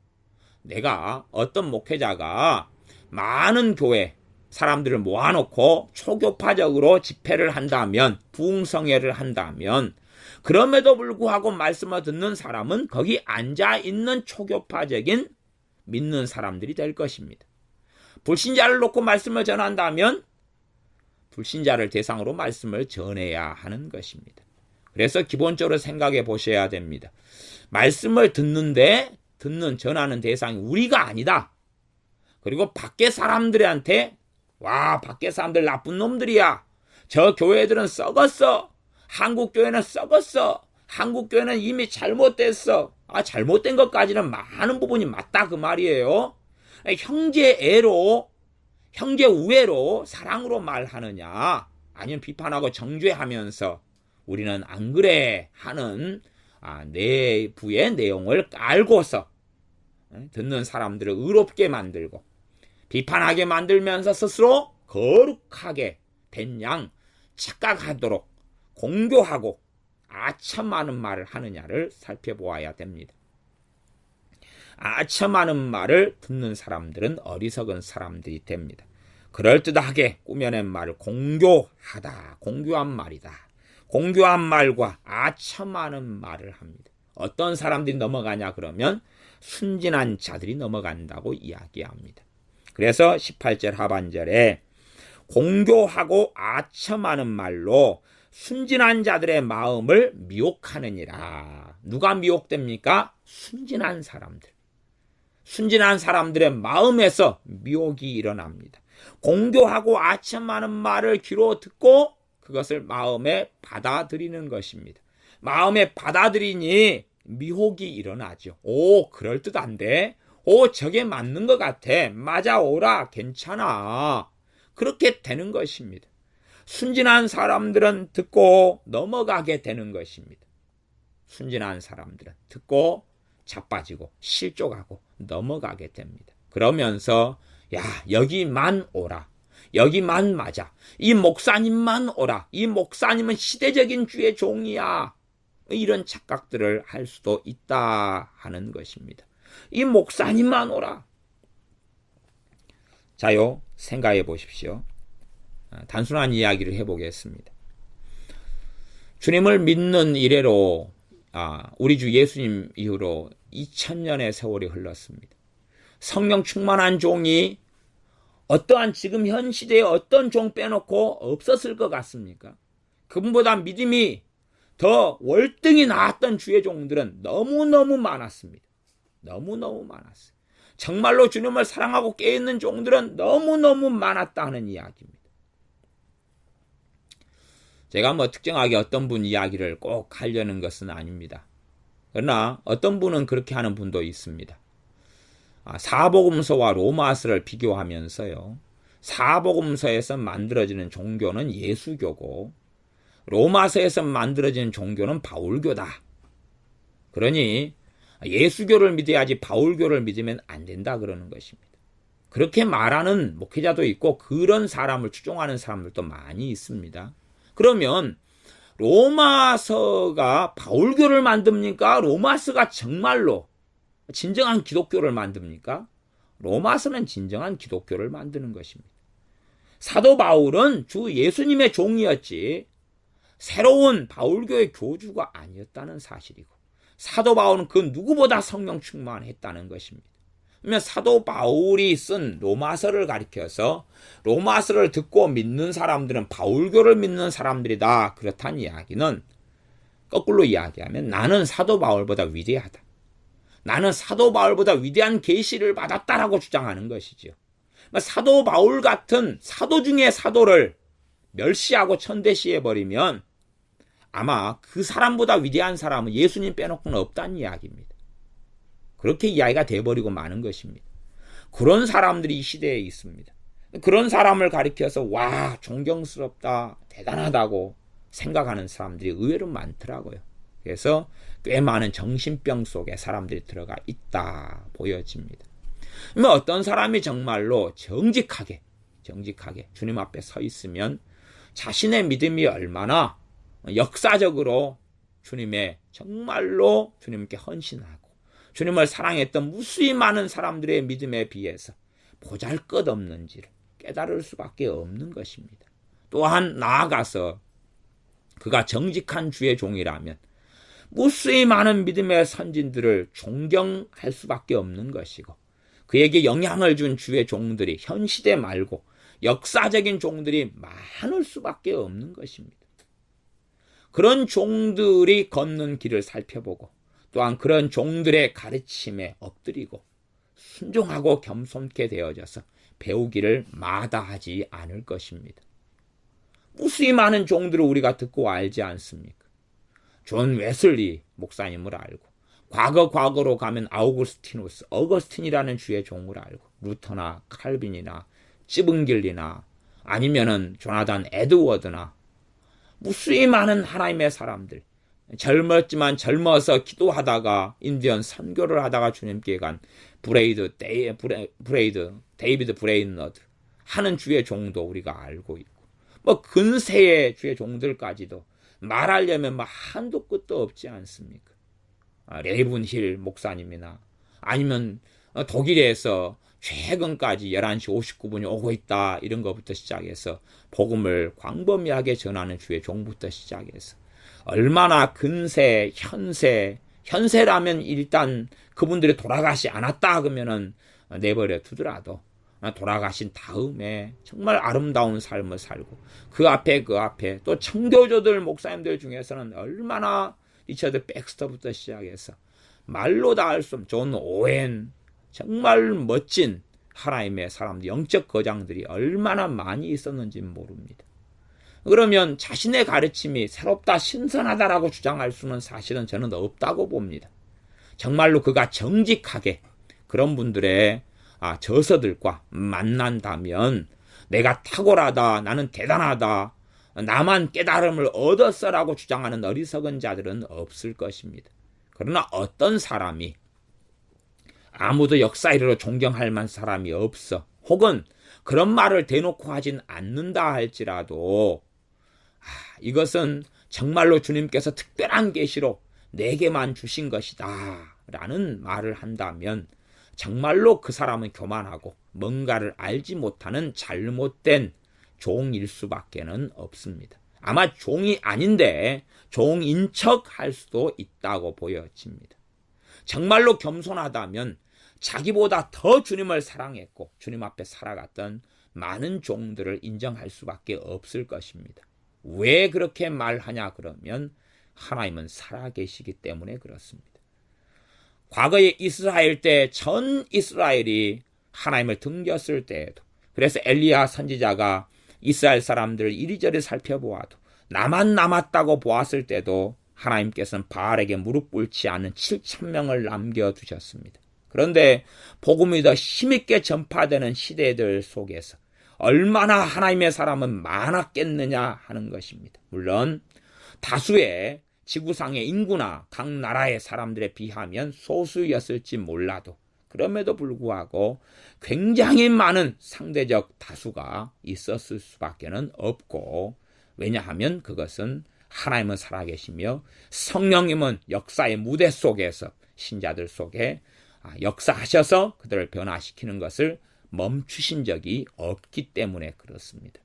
내가 어떤 목회자가 많은 교회 사람들을 모아놓고 초교파적으로 집회를 한다면, 부흥성회를 한다면, 그럼에도 불구하고 말씀을 듣는 사람은 거기 앉아있는 초교파적인 믿는 사람들이 될 것입니다. 불신자를 놓고 말씀을 전한다면 불신자를 대상으로 말씀을 전해야 하는 것입니다. 그래서 기본적으로 생각해 보셔야 됩니다. 말씀을 전하는 대상이 우리가 아니다. 그리고 밖에 사람들한테 와, 밖에 사람들 나쁜 놈들이야. 저 교회들은 썩었어. 한국 교회는 썩었어. 한국 교회는 이미 잘못됐어. 잘못된 것까지는 많은 부분이 맞다, 그 말이에요. 형제애로, 형제 우애로, 사랑으로 말하느냐, 아니면 비판하고 정죄하면서 우리는 안 그래 하는 내부의 내용을 알고서 듣는 사람들을 의롭게 만들고 비판하게 만들면서 스스로 거룩하게 된 양 착각하도록 공교하고 아첨하는 말을 하느냐를 살펴보아야 됩니다. 아첨하는 말을 듣는 사람들은 어리석은 사람들이 됩니다. 그럴듯하게 꾸며낸 말을 공교하다, 공교한 말이다. 공교한 말과 아첨하는 말을 합니다. 어떤 사람들이 넘어가냐 그러면 순진한 자들이 넘어간다고 이야기합니다. 그래서 18절 하반절에 공교하고 아첨하는 말로 순진한 자들의 마음을 미혹하느니라. 누가 미혹됩니까? 순진한 사람들. 순진한 사람들의 마음에서 미혹이 일어납니다. 공교하고 아첨하는 말을 귀로 듣고 그것을 마음에 받아들이는 것입니다. 마음에 받아들이니 미혹이 일어나죠. 오, 그럴듯한데? 오, 저게 맞는 것 같아. 맞아오라. 괜찮아. 그렇게 되는 것입니다. 순진한 사람들은 듣고 넘어가게 되는 것입니다. 순진한 사람들은 듣고 자빠지고 실족하고 넘어가게 됩니다. 그러면서 야, 여기만 오라. 여기만 맞아. 이 목사님만 오라. 이 목사님은 시대적인 주의 종이야. 이런 착각들을 할 수도 있다 하는 것입니다. 이 목사님만 오라. 자요, 생각해 보십시오. 단순한 이야기를 해보겠습니다. 주님을 믿는 이래로 우리 주 예수님 이후로 2000년의 세월이 흘렀습니다. 성령 충만한 종이 어떠한 지금 현 시대에 어떤 종 빼놓고 없었을 것 같습니까? 그분보다 믿음이 더 월등히 나았던 주의 종들은 너무너무 많았습니다. 너무너무 많았어요. 정말로 주님을 사랑하고 깨어있는 종들은 너무너무 많았다는 이야기입니다. 제가 특정하게 어떤 분 이야기를 꼭 하려는 것은 아닙니다. 그러나 어떤 분은 그렇게 하는 분도 있습니다. 사복음서와 로마서를 비교하면서요. 사복음서에서 만들어지는 종교는 예수교고 로마서에서 만들어지는 종교는 바울교다. 그러니 예수교를 믿어야지 바울교를 믿으면 안 된다 그러는 것입니다. 그렇게 말하는 목회자도 있고 그런 사람을 추종하는 사람들도 많이 있습니다. 그러면 로마서가 바울교를 만듭니까? 로마서가 정말로 진정한 기독교를 만듭니까? 로마서는 진정한 기독교를 만드는 것입니다. 사도 바울은 주 예수님의 종이었지 새로운 바울교의 교주가 아니었다는 사실이고 사도 바울은 그 누구보다 성령 충만했다는 것입니다. 그러면 사도 바울이 쓴 로마서를 가리켜서 로마서를 듣고 믿는 사람들은 바울교를 믿는 사람들이다. 그렇다는 이야기는 거꾸로 이야기하면 나는 사도 바울보다 위대하다. 나는 사도 바울보다 위대한 계시를 받았다라고 주장하는 것이죠. 사도 바울 같은 사도 중의 사도를 멸시하고 천대시해버리면 아마 그 사람보다 위대한 사람은 예수님 빼놓고는 없다는 이야기입니다. 그렇게 이야기가 돼버리고 마는 것입니다. 그런 사람들이 이 시대에 있습니다. 그런 사람을 가리켜서 와 존경스럽다 대단하다고 생각하는 사람들이 의외로 많더라고요. 그래서 꽤 많은 정신병 속에 사람들이 들어가 있다 보여집니다. 그러면 어떤 사람이 정말로 정직하게 주님 앞에 서 있으면 자신의 믿음이 얼마나 역사적으로 주님의 정말로 주님께 헌신하고 주님을 사랑했던 무수히 많은 사람들의 믿음에 비해서 보잘것없는지를 깨달을 수밖에 없는 것입니다. 또한 나아가서 그가 정직한 주의 종이라면 무수히 많은 믿음의 선진들을 존경할 수밖에 없는 것이고 그에게 영향을 준 주의 종들이 현 시대 말고 역사적인 종들이 많을 수밖에 없는 것입니다. 그런 종들이 걷는 길을 살펴보고 또한 그런 종들의 가르침에 엎드리고 순종하고 겸손케 되어져서 배우기를 마다하지 않을 것입니다. 무수히 많은 종들을 우리가 듣고 알지 않습니까? 존 웨슬리 목사님을 알고 과거로 가면 어거스틴이라는 주의 종을 알고 루터나 칼빈이나 찌븐길리나 아니면은 조나단 에드워드나 무수히 많은 하나님의 사람들 젊었지만 젊어서 기도하다가 인디언 선교를 하다가 주님께 간 데이비드 브레이너드 하는 주의 종도 우리가 알고 있고 근세의 주의 종들까지도 말하려면 한도 끝도 없지 않습니까? 레이븐 힐 목사님이나 아니면 독일에서 최근까지 11시 59분이 오고 있다 이런 것부터 시작해서 복음을 광범위하게 전하는 주의 종부터 시작해서 얼마나 근세, 현세라면 일단 그분들이 돌아가시 않았다 그러면은 내버려 두더라도 돌아가신 다음에 정말 아름다운 삶을 살고 그 앞에 또 청교조들 목사님들 중에서는 얼마나 리처드 백스터부터 시작해서 말로 다 할 수 없는 존 오웬 정말 멋진 하나님의 사람들 영적 거장들이 얼마나 많이 있었는지 모릅니다. 그러면 자신의 가르침이 새롭다 신선하다라고 주장할 수는 사실은 저는 없다고 봅니다. 정말로 그가 정직하게 그런 분들의 저서들과 만난다면 내가 탁월하다 나는 대단하다 나만 깨달음을 얻었어라고 주장하는 어리석은 자들은 없을 것입니다. 그러나 어떤 사람이 아무도 역사 이래로 존경할 만한 사람이 없어 혹은 그런 말을 대놓고 하진 않는다 할지라도 이것은 정말로 주님께서 특별한 계시로 내게만 주신 것이다 라는 말을 한다면 정말로 그 사람은 교만하고 뭔가를 알지 못하는 잘못된 종일 수밖에는 없습니다. 아마 종이 아닌데 종인 척 할 수도 있다고 보여집니다. 정말로 겸손하다면 자기보다 더 주님을 사랑했고 주님 앞에 살아갔던 많은 종들을 인정할 수밖에 없을 것입니다. 왜 그렇게 말하냐 그러면 하나님은 살아계시기 때문에 그렇습니다. 과거에 이스라엘 때 전 이스라엘이 하나님을 등졌을 때에도 그래서 엘리야 선지자가 이스라엘 사람들을 이리저리 살펴보아도 나만 남았다고 보았을 때도 하나님께서는 바알에게 무릎 꿇지 않는 7,000명을 남겨두셨습니다. 그런데 복음이 더 힘있게 전파되는 시대들 속에서 얼마나 하나님의 사람은 많았겠느냐 하는 것입니다. 물론 다수의 지구상의 인구나 각 나라의 사람들에 비하면 소수였을지 몰라도 그럼에도 불구하고 굉장히 많은 상대적 다수가 있었을 수밖에 없고, 왜냐하면 그것은 하나님은 살아계시며 성령님은 역사의 무대 속에서 신자들 속에 역사하셔서 그들을 변화시키는 것을 멈추신 적이 없기 때문에 그렇습니다.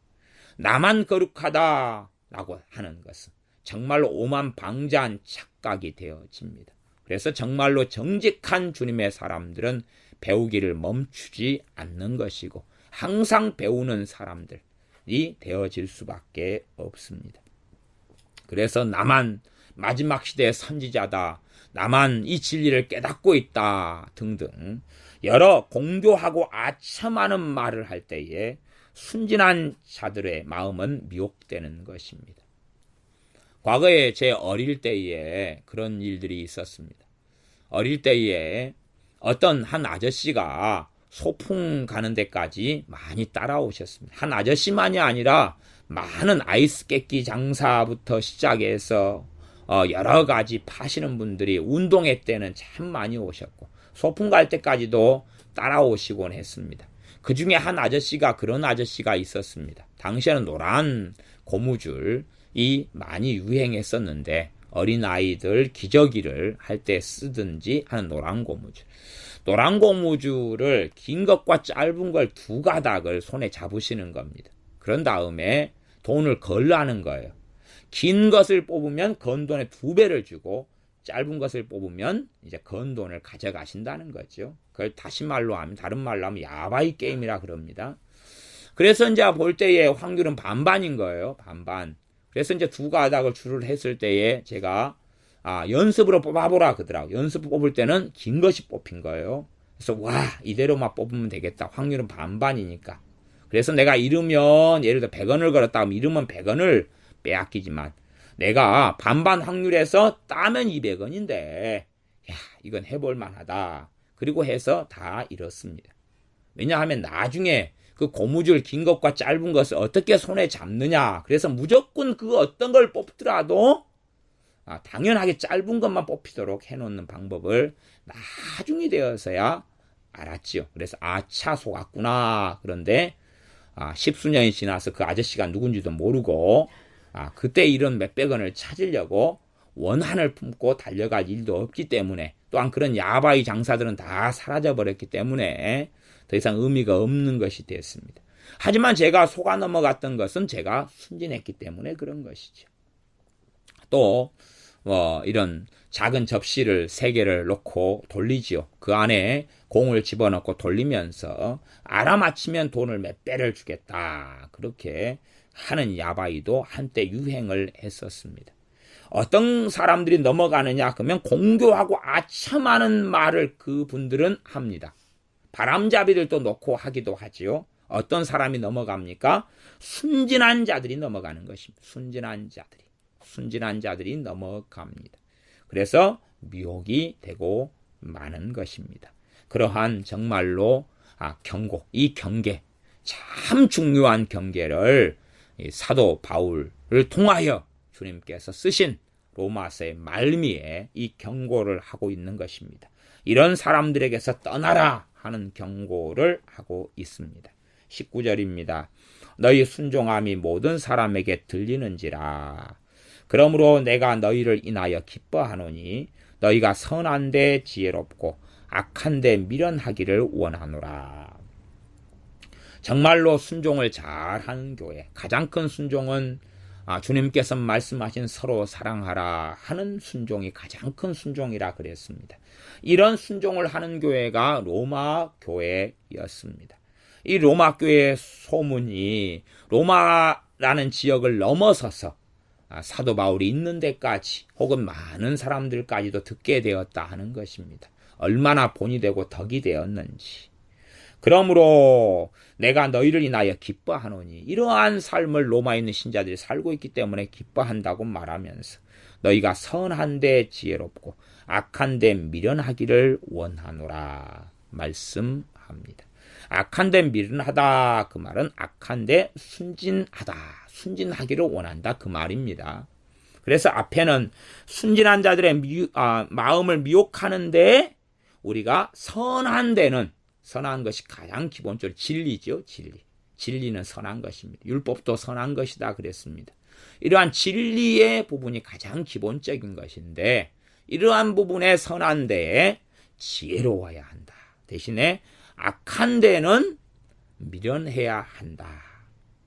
나만 거룩하다라고 하는 것은 정말로 오만방자한 착각이 되어집니다. 그래서 정말로 정직한 주님의 사람들은 배우기를 멈추지 않는 것이고 항상 배우는 사람들이 되어질 수밖에 없습니다. 그래서 나만 마지막 시대의 선지자다, 나만 이 진리를 깨닫고 있다 등등 여러 공교하고 아첨하는 말을 할 때에 순진한 자들의 마음은 미혹되는 것입니다. 과거에 제 어릴 때에 그런 일들이 있었습니다. 어릴 때에 어떤 한 아저씨가 소풍 가는 데까지 많이 따라오셨습니다. 한 아저씨만이 아니라 많은 아이스 깨끼 장사부터 시작해서 여러 가지 파시는 분들이 운동회 때는 참 많이 오셨고 소풍 갈 때까지도 따라오시곤 했습니다. 그 중에 한 아저씨가 그런 아저씨가 있었습니다. 당시에는 노란 고무줄이 많이 유행했었는데 어린아이들 기저귀를 할 때 쓰든지 하는 노란 고무줄. 노란 고무줄을 긴 것과 짧은 걸 두 가닥을 손에 잡으시는 겁니다. 그런 다음에 돈을 걸라는 거예요. 긴 것을 뽑으면 건 돈의 2배를 주고 짧은 것을 뽑으면 이제 건 돈을 가져가신다는 거죠. 그걸 다른 말로 하면 야바이 게임이라 그럽니다. 그래서 이제 볼 때의 확률은 반반인 거예요. 반반. 그래서 이제 두 가닥을 줄을 했을 때에 제가 연습으로 뽑아보라 그러더라고요. 연습 뽑을 때는 긴 것이 뽑힌 거예요. 그래서 이대로만 뽑으면 되겠다. 확률은 반반이니까. 그래서 내가 잃으면 예를 들어 100원을 걸었다 하면 잃으면 100원을 빼앗기지만 내가 반반 확률에서 따면 200원인데 이건 해볼 만하다. 그리고 해서 다 잃었습니다. 왜냐하면 나중에 그 고무줄 긴 것과 짧은 것을 어떻게 손에 잡느냐. 그래서 무조건 그 어떤 걸 뽑더라도 당연하게 짧은 것만 뽑히도록 해놓는 방법을 나중에 되어서야 알았지요. 그래서 차 속았구나. 그런데 10수년이 지나서 그 아저씨가 누군지도 모르고 그때 이런 몇백 원을 찾으려고 원한을 품고 달려갈 일도 없기 때문에 또한 그런 야바이 장사들은 다 사라져버렸기 때문에 더 이상 의미가 없는 것이 됐습니다. 하지만 제가 속아 넘어갔던 것은 제가 순진했기 때문에 그런 것이죠. 또 이런 작은 접시를 3개를 놓고 돌리지요. 그 안에 공을 집어넣고 돌리면서 알아맞히면 돈을 몇 배를 주겠다. 그렇게 하는 야바이도 한때 유행을 했었습니다. 어떤 사람들이 넘어가느냐 그러면 공교하고 아첨하는 말을 그분들은 합니다. 바람잡이들도 놓고 하기도 하지요. 어떤 사람이 넘어갑니까? 순진한 자들이 넘어가는 것입니다. 순진한 자들이 넘어갑니다. 그래서 미혹이 되고 마는 것입니다. 그러한 정말로 경고, 이 경계, 참 중요한 경계를 사도 바울을 통하여 주님께서 쓰신 로마서의 말미에 이 경고를 하고 있는 것입니다. 이런 사람들에게서 떠나라 하는 경고를 하고 있습니다. 19절입니다. 너희 순종함이 모든 사람에게 들리는지라. 그러므로 내가 너희를 인하여 기뻐하노니 너희가 선한데 지혜롭고 악한데 미련하기를 원하노라. 정말로 순종을 잘하는 교회, 가장 큰 순종은 주님께서 말씀하신 서로 사랑하라 하는 순종이 가장 큰 순종이라 그랬습니다. 이런 순종을 하는 교회가 로마 교회였습니다. 이 로마 교회의 소문이 로마라는 지역을 넘어서서 사도 바울이 있는 데까지 혹은 많은 사람들까지도 듣게 되었다 하는 것입니다. 얼마나 본이 되고 덕이 되었는지. 그러므로 내가 너희를 인하여 기뻐하노니, 이러한 삶을 로마에 있는 신자들이 살고 있기 때문에 기뻐한다고 말하면서 너희가 선한 데 지혜롭고 악한 데 미련하기를 원하노라 말씀합니다. 악한 데 미련하다, 그 말은 악한 데 순진하다, 순진하기를 원한다, 그 말입니다. 그래서 앞에는 순진한 자들의 마음을 미혹하는데, 우리가 선한 데는, 선한 것이 가장 기본적으로 진리죠. 진리는 선한 것입니다. 율법도 선한 것이다 그랬습니다. 이러한 진리의 부분이 가장 기본적인 것인데, 이러한 부분의 선한 데에 지혜로워야 한다. 대신에 악한 데는 미련해야 한다.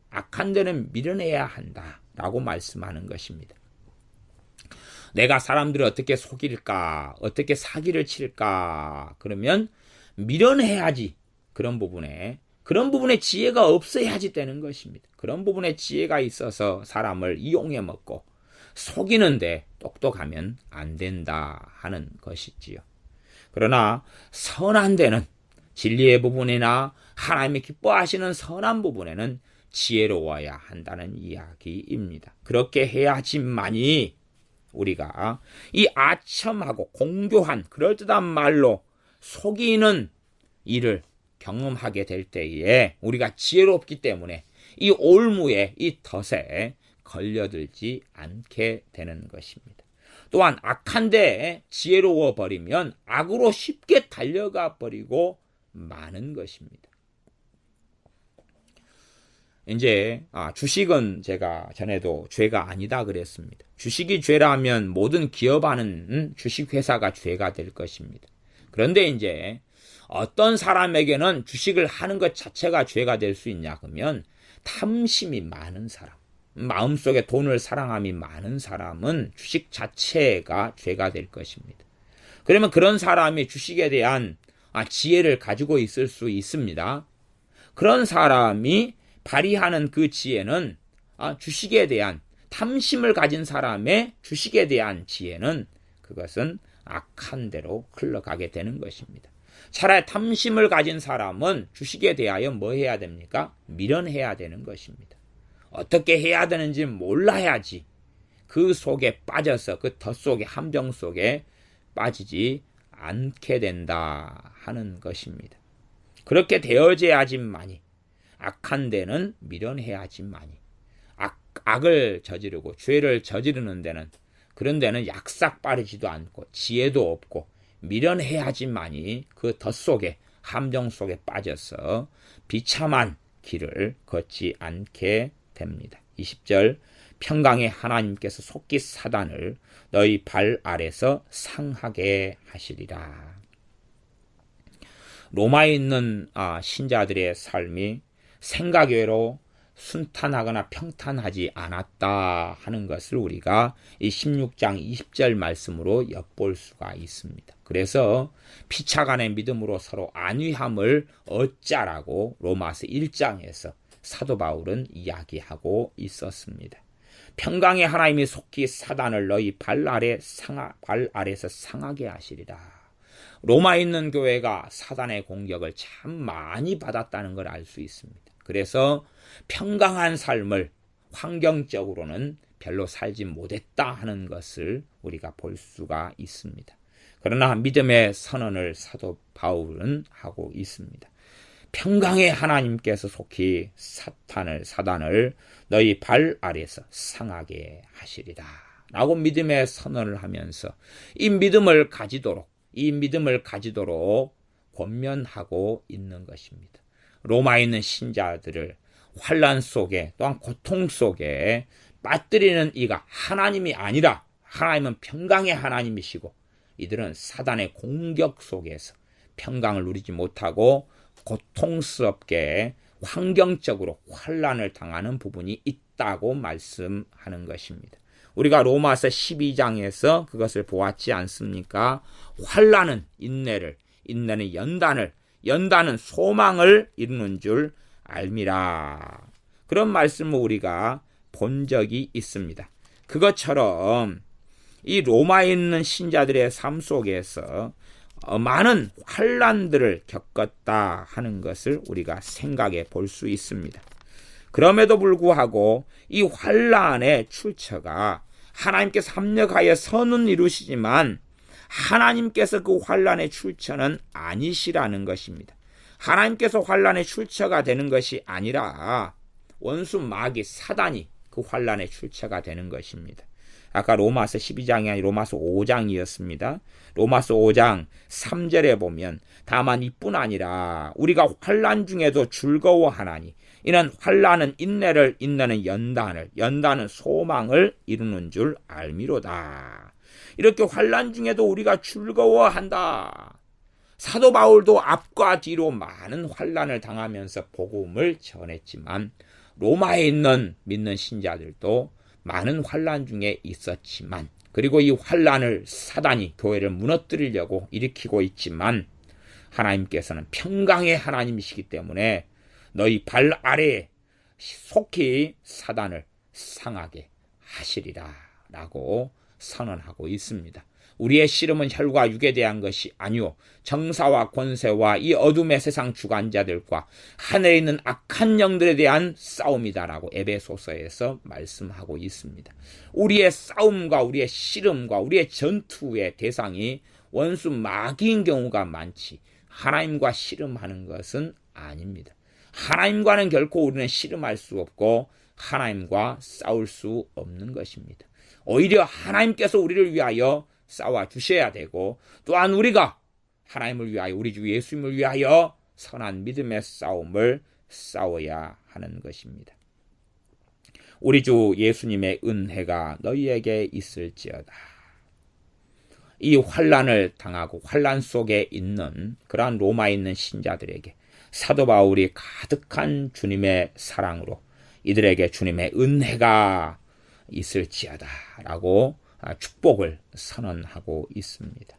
악한 데는 미련해야 한다 라고 말씀하는 것입니다. 내가 사람들을 어떻게 속일까, 어떻게 사기를 칠까, 그러면 미련해야지. 그런 부분에 지혜가 없어야지 되는 것입니다. 그런 부분에 지혜가 있어서 사람을 이용해 먹고 속이는데 똑똑하면 안 된다 하는 것이지요. 그러나 선한 데는, 진리의 부분이나 하나님이 기뻐하시는 선한 부분에는 지혜로워야 한다는 이야기입니다. 그렇게 해야지만이 우리가 이 아첨하고 공교한 그럴듯한 말로 속이는 일을 경험하게 될 때에 우리가 지혜롭기 때문에 이 올무에, 이 덫에 걸려들지 않게 되는 것입니다. 또한 악한 데에 지혜로워 버리면 악으로 쉽게 달려가 버리고 마는 것입니다. 이제 주식은 제가 전에도 죄가 아니다 그랬습니다. 주식이 죄라면 모든 기업하는 주식회사가 죄가 될 것입니다. 그런데 이제 어떤 사람에게는 주식을 하는 것 자체가 죄가 될 수 있냐 그러면, 탐심이 많은 사람, 마음속에 돈을 사랑함이 많은 사람은 주식 자체가 죄가 될 것입니다. 그러면 그런 사람이 주식에 대한 지혜를 가지고 있을 수 있습니다. 그런 사람이 발휘하는 그 지혜는, 주식에 대한 탐심을 가진 사람의 주식에 대한 지혜는, 그것은 악한 대로 흘러가게 되는 것입니다. 차라리 탐심을 가진 사람은 주식에 대하여 뭐 해야 됩니까? 미련해야 되는 것입니다. 어떻게 해야 되는지 몰라야지 그 속에 빠져서, 그 덫 속에, 함정 속에 빠지지 않게 된다 하는 것입니다. 그렇게 되어져야지만이, 악한 데는 미련해야지만이, 악을 저지르고 죄를 저지르는 데는, 그런 데는 약삭 빠르지도 않고 지혜도 없고 미련해야지만이 그 덫 속에, 함정 속에 빠져서 비참한 길을 걷지 않게 됩니다. 20절, 평강의 하나님께서 속기 사단을 너희 발 아래서 상하게 하시리라. 로마에 있는 신자들의 삶이 생각외로 순탄하거나 평탄하지 않았다 하는 것을 우리가 이 16장 20절 말씀으로 엿볼 수가 있습니다. 그래서 피차간의 믿음으로 서로 안위함을 얻자라고 로마서 1장에서 사도 바울은 이야기하고 있었습니다. 평강의 하나님이 속히 사단을 너희 발 아래서 상하게 하시리라. 로마에 있는 교회가 사단의 공격을 참 많이 받았다는 걸 알 수 있습니다. 그래서 평강한 삶을 환경적으로는 별로 살지 못했다 하는 것을 우리가 볼 수가 있습니다. 그러나 믿음의 선언을 사도 바울은 하고 있습니다. 평강의 하나님께서 속히 사단을 너희 발 아래서 상하게 하시리라 라고 믿음의 선언을 하면서 이 믿음을 가지도록 권면하고 있는 것입니다. 로마에 있는 신자들을 환난 속에, 또한 고통 속에 빠뜨리는 이가 하나님이 아니라, 하나님은 평강의 하나님이시고 이들은 사단의 공격 속에서 평강을 누리지 못하고 고통스럽게 환경적으로 환난을 당하는 부분이 있다고 말씀하는 것입니다. 우리가 로마서 12장에서 그것을 보았지 않습니까? 환난은 인내를, 인내는 연단은 소망을 이루는 줄 알미라. 그런 말씀을 우리가 본 적이 있습니다. 그것처럼 이 로마에 있는 신자들의 삶 속에서 많은 환난들을 겪었다 하는 것을 우리가 생각해 볼 수 있습니다. 그럼에도 불구하고 이 환난의 출처가 하나님께서 합력하여 선은 이루시지만 하나님께서 그 환난의 출처는 아니시라는 것입니다. 하나님께서 환난의 출처가 되는 것이 아니라 원수 마귀 사단이 그 환난의 출처가 되는 것입니다. 아까 로마서 12장이 아니라 로마서 5장이었습니다. 로마서 5장 3절에 보면 다만 이뿐 아니라 우리가 환난 중에도 즐거워하나니 이는 환난은 인내를, 인내는 연단을, 연단은 소망을 이루는 줄 알미로다. 이렇게 환난 중에도 우리가 즐거워한다. 사도 바울도 앞과 뒤로 많은 환난을 당하면서 복음을 전했지만 로마에 있는 믿는 신자들도 많은 환난 중에 있었지만, 그리고 이 환난을 사단이 교회를 무너뜨리려고 일으키고 있지만 하나님께서는 평강의 하나님이시기 때문에 너희 발 아래에 속히 사단을 상하게 하시리라 라고 선언하고 있습니다. 우리의 씨름은 혈과 육에 대한 것이 아니오 정사와 권세와 이 어둠의 세상 주관자들과 하늘에 있는 악한 영들에 대한 싸움이다라고 에베소서에서 말씀하고 있습니다. 우리의 싸움과 우리의 씨름과 우리의 전투의 대상이 원수 마귀인 경우가 많지 하나님과 씨름하는 것은 아닙니다. 하나님과는 결코 우리는 씨름할 수 없고 하나님과 싸울 수 없는 것입니다. 오히려 하나님께서 우리를 위하여 싸워주셔야 되고 또한 우리가 하나님을 위하여 우리 주 예수님을 위하여 선한 믿음의 싸움을 싸워야 하는 것입니다. 우리 주 예수님의 은혜가 너희에게 있을지어다. 이 환난을 당하고 환난 속에 있는 그러한 로마에 있는 신자들에게 사도 바울이 가득한 주님의 사랑으로 이들에게 주님의 은혜가 있을지어다 라고 축복을 선언하고 있습니다.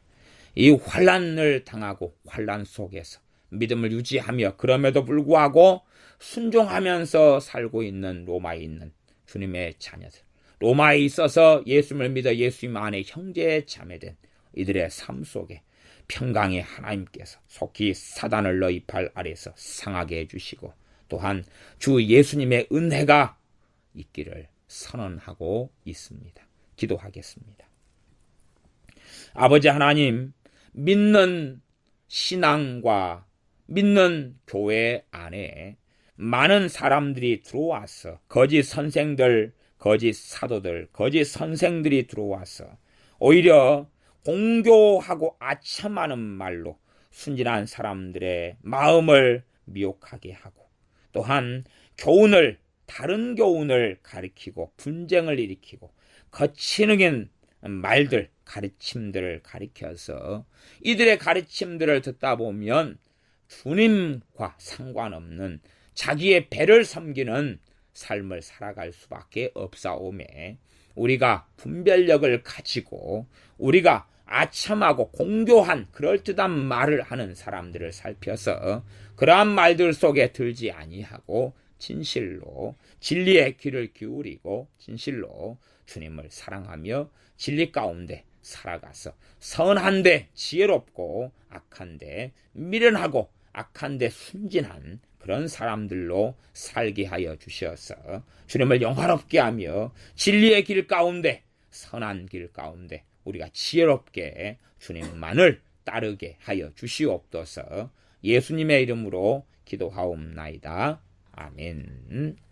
이 환난을 당하고 환난 속에서 믿음을 유지하며 그럼에도 불구하고 순종하면서 살고 있는 로마에 있는 주님의 자녀들, 로마에 있어서 예수님을 믿어 예수님 안에 형제 자매된 이들의 삶 속에 평강의 하나님께서 속히 사단을 너희 발 아래서 상하게 해주시고 또한 주 예수님의 은혜가 있기를 선언하고 있습니다. 기도하겠습니다. 아버지 하나님, 믿는 신앙과 믿는 교회 안에 많은 사람들이 들어와서 거짓 선생들, 거짓 사도들, 거짓 선생들이 들어와서 오히려 공교하고 아첨하는 말로 순진한 사람들의 마음을 미혹하게 하고 또한 교훈을 다른 교훈을 가리키고 분쟁을 일으키고 거칠은 말들, 가르침들을 가리켜서 이들의 가르침들을 듣다 보면 주님과 상관없는 자기의 배를 섬기는 삶을 살아갈 수밖에 없사오매 우리가 분별력을 가지고 우리가 아첨하고 공교한 그럴듯한 말을 하는 사람들을 살펴서 그러한 말들 속에 들지 아니하고 진실로 진리의 귀를 기울이고 진실로 주님을 사랑하며 진리 가운데 살아가서 선한데 지혜롭고 악한데 미련하고 악한데 순진한 그런 사람들로 살게 하여 주셔서 주님을 영화롭게 하며 진리의 길 가운데 선한 길 가운데 우리가 지혜롭게 주님만을 따르게 하여 주시옵소서. 예수님의 이름으로 기도하옵나이다. 아멘.